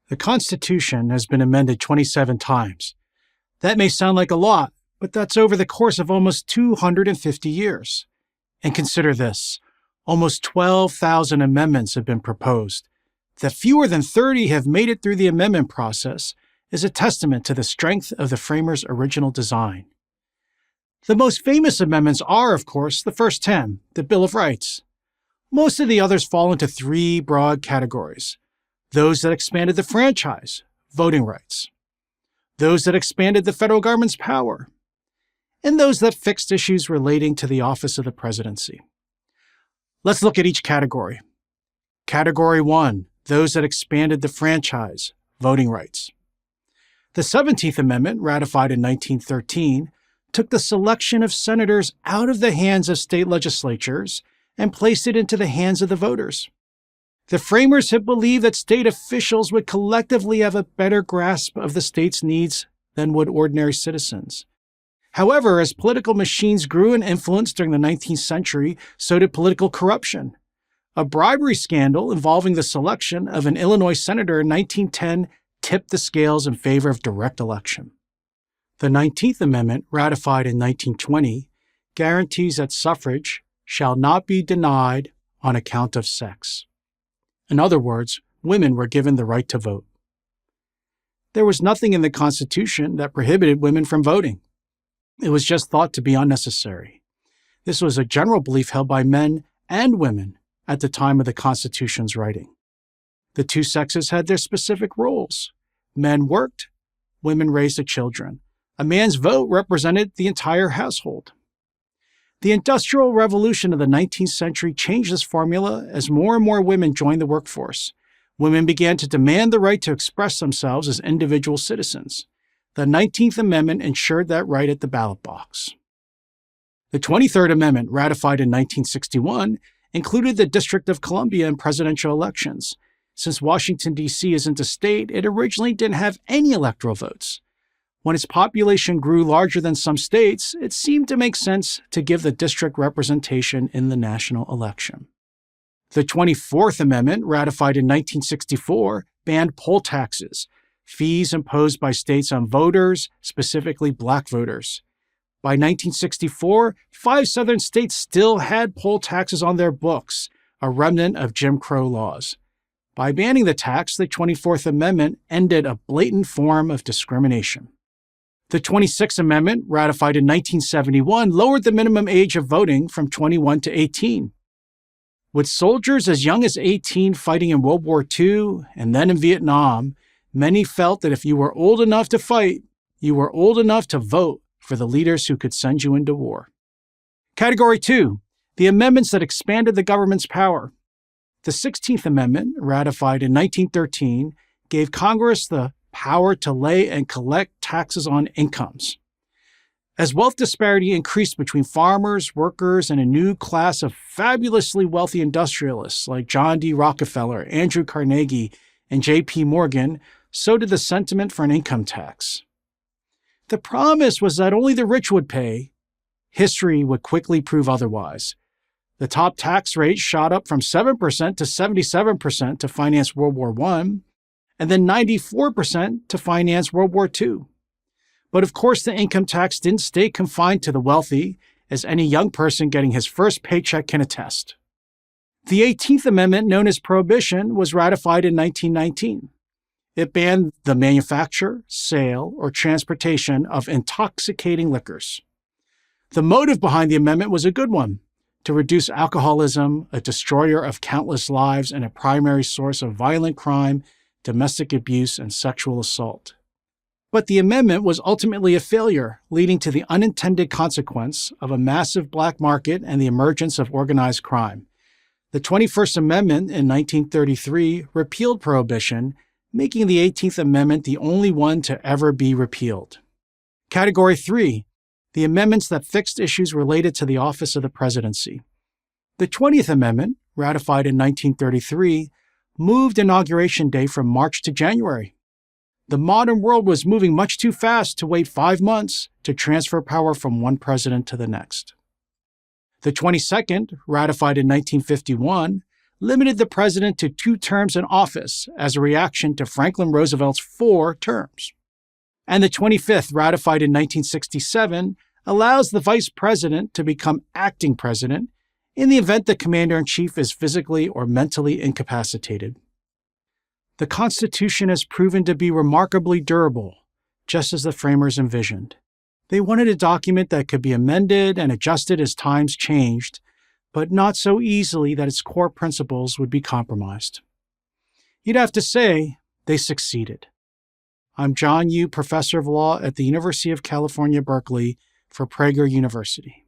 The Constitution has been amended 27 times. That may sound like a lot, but that's over the course of almost 250 years. And consider this, almost 12,000 amendments have been proposed. That fewer than 30 have made it through the amendment process is a testament to the strength of the framers' original design. The most famous amendments are, of course, the first 10, the Bill of Rights. Most of the others fall into three broad categories. Those that expanded the franchise, voting rights. Those that expanded the federal government's power. And those that fixed issues relating to the office of the presidency. Let's look at each category. Category 1, those that expanded the franchise, voting rights. The 17th Amendment, ratified in 1913, took the selection of senators out of the hands of state legislatures and placed it into the hands of the voters. The framers had believed that state officials would collectively have a better grasp of the state's needs than would ordinary citizens. However, as political machines grew in influence during the 19th century, so did political corruption. A bribery scandal involving the selection of an Illinois senator in 1910 tipped the scales in favor of direct election. The 19th Amendment, ratified in 1920, guarantees that suffrage shall not be denied on account of sex. In other words, women were given the right to vote. There was nothing in the Constitution that prohibited women from voting. It was just thought to be unnecessary. This was a general belief held by men and women at the time of the Constitution's writing. The two sexes had their specific roles. Men worked, women raised the children. A man's vote represented the entire household. The Industrial Revolution of the 19th century changed this formula as more and more women joined the workforce. Women began to demand the right to express themselves as individual citizens. The 19th Amendment ensured that right at the ballot box. The 23rd Amendment, ratified in 1961, included the District of Columbia in presidential elections. Since Washington, D.C. isn't a state, it originally didn't have any electoral votes. When its population grew larger than some states, it seemed to make sense to give the district representation in the national election. The 24th Amendment, ratified in 1964, banned poll taxes, fees imposed by states on voters, specifically black voters. By 1964, 5 southern states still had poll taxes on their books, a remnant of Jim Crow laws. By banning the tax, the 24th Amendment ended a blatant form of discrimination. The 26th Amendment, ratified in 1971, lowered the minimum age of voting from 21 to 18. With soldiers as young as 18 fighting in World War II and then in Vietnam, many felt that if you were old enough to fight, you were old enough to vote for the leaders who could send you into war. Category 2, the amendments that expanded the government's power. The 16th Amendment, ratified in 1913, gave Congress the power to lay and collect taxes on incomes. As wealth disparity increased between farmers, workers, and a new class of fabulously wealthy industrialists like John D. Rockefeller, Andrew Carnegie, and J.P. Morgan, so did the sentiment for an income tax. The promise was that only the rich would pay. History would quickly prove otherwise. The top tax rate shot up from 7% to 77% to finance World War I, and then 94% to finance World War II. But of course, the income tax didn't stay confined to the wealthy, as any young person getting his first paycheck can attest. The 18th Amendment, known as Prohibition, was ratified in 1919. It banned the manufacture, sale, or transportation of intoxicating liquors. The motive behind the amendment was a good one: to reduce alcoholism, a destroyer of countless lives and a primary source of violent crime, domestic abuse, and sexual assault. But the amendment was ultimately a failure, leading to the unintended consequence of a massive black market and the emergence of organized crime. The 21st Amendment in 1933 repealed Prohibition, making the 18th Amendment the only one to ever be repealed. Category 3, the amendments that fixed issues related to the office of the presidency. The 20th Amendment, ratified in 1933, moved Inauguration Day from March to January. The modern world was moving much too fast to wait 5 months to transfer power from one president to the next. The 22nd, ratified in 1951, limited the president to 2 terms in office as a reaction to Franklin Roosevelt's 4 terms. And the 25th, ratified in 1967, allows the vice president to become acting president in the event the commander-in-chief is physically or mentally incapacitated. The Constitution has proven to be remarkably durable, just as the framers envisioned. They wanted a document that could be amended and adjusted as times changed, but not so easily that its core principles would be compromised. You'd have to say they succeeded. I'm John Yoo, professor of law at the University of California, Berkeley, for Prager University.